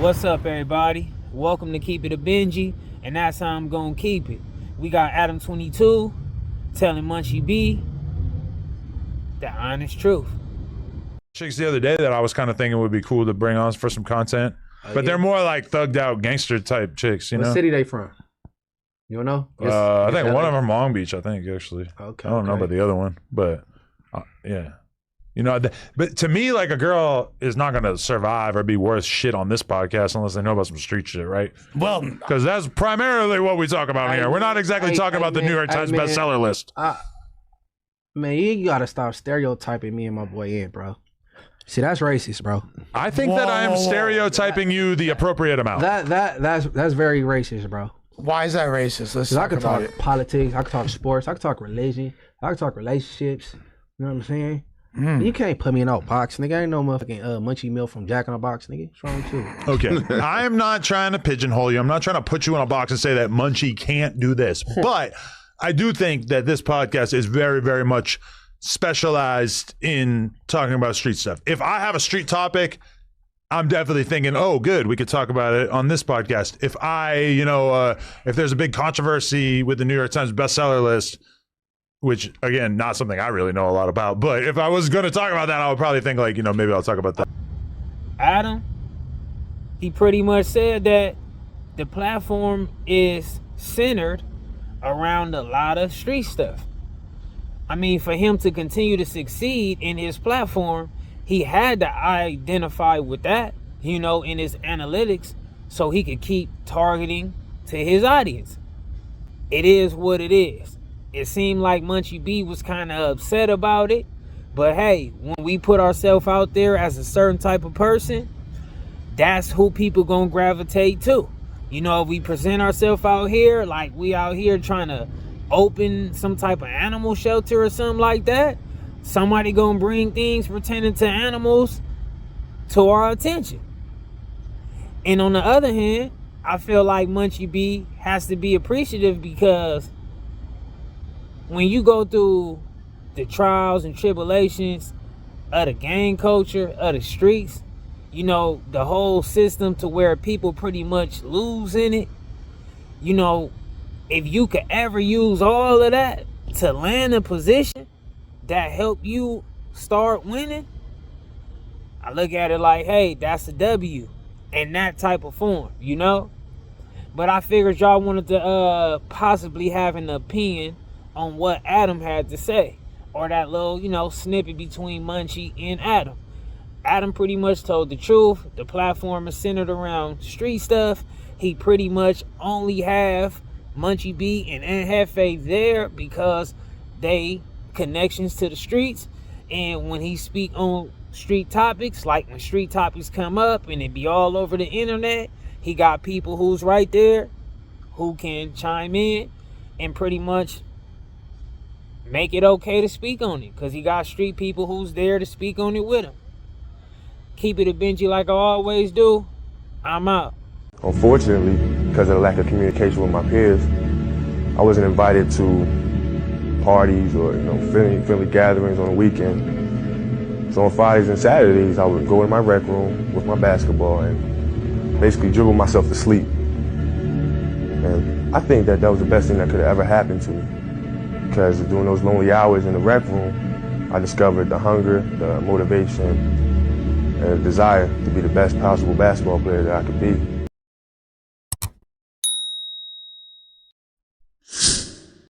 What's up, everybody? Welcome to Keep It a Benji, and that's how I'm gonna keep it. We got ADAM22 telling Munchie B the honest truth. Chicks the other day that I was kind of thinking would be cool to bring on for some content, but they're more like thugged out gangster type chicks, you know? What city they from? You don't know? I think one of them from Long Beach, I think, actually. Okay. I don't know about the other one, but yeah. You know, but to me, like, a girl is not going to survive or be worth shit on this podcast unless they know about some street shit, right? Well, because that's primarily what we talk about here. We're not exactly talking about the New York Times bestseller list. Man, you got to stop stereotyping me and my boy in, bro. See, that's racist, bro. I think that I am stereotyping you the appropriate amount. That's very racist, bro. Why is that racist? Let's I could talk politics, I could talk sports, I could talk religion, I could talk relationships. You know what I'm saying? You can't put me in no box, nigga. I ain't no motherfucking Munchie Mill from Jack in a Box, nigga. What's wrong with you? Okay, I'm not trying to pigeonhole you. I'm not trying to put you in a box and say that Munchie can't do this. But I do think that this podcast is very, very much specialized in talking about street stuff. If I have a street topic, I'm definitely thinking, oh, good, we could talk about it on this podcast. If if there's a big controversy with the New York Times bestseller list, which, again, not something I really know a lot about, but if I was going to talk about that, I would probably think, like, maybe I'll talk about that. Adam, he pretty much said that the platform is centered around a lot of street stuff. I mean, for him to continue to succeed in his platform, he had to identify with that, in his analytics, so he could keep targeting to his audience. It is what it is. It seemed like Munchie B was kind of upset about it, but hey, when we put ourselves out there as a certain type of person, that's who people gonna gravitate to. If we present ourselves out here like we out here trying to open some type of animal shelter or something like that, somebody gonna bring things pertaining to animals to our attention. And on the other hand, I feel like Munchie B has to be appreciative, because when you go through the trials and tribulations of the gang culture, of the streets, the whole system to where people pretty much lose in it, if you could ever use all of that to land a position that helped you start winning, I look at it like, hey, that's a W in that type of form, But I figured y'all wanted to possibly have an opinion on what Adam had to say, or that little, snippet between Munchie and Adam. Adam pretty much told the truth. The platform is centered around street stuff. He pretty much only have Munchie B and Jefe there because they connections to the streets. And when he speak on street topics, like when street topics come up and it be all over the internet, he got people who's right there who can chime in and pretty much make it okay to speak on it, because he got street people who's there to speak on it with him. Keep it a Benji like I always do. I'm out. Unfortunately, because of the lack of communication with my peers, I wasn't invited to parties or friendly gatherings on the weekend. So on Fridays and Saturdays, I would go in my rec room with my basketball and basically dribble myself to sleep. And I think that was the best thing that could have ever happened to me, because during those lonely hours in the rec room, I discovered the hunger, the motivation, and the desire to be the best possible basketball player that I could be.